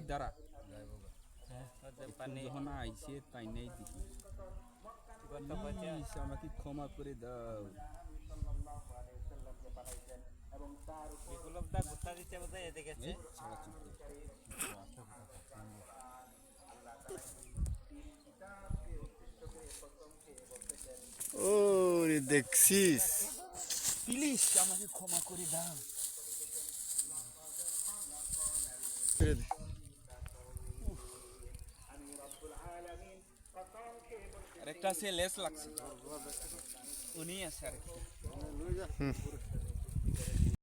দ্বারা যখন আইসে তাই নেই দেখি প্লিজ আমাকে ক্ষমা করে দাও। বিপ্লব দা গুত্তা দিচ্ছে বোধহয় এদিকে গেছে। এই শালা চুপ কর। ওরে দেখছিস প্লিজ আমাকে ক্ষমা করে দাও। ছেড়ে দে। আরেকটা আছে লেস লাগছে উনি আছে আরেকটা।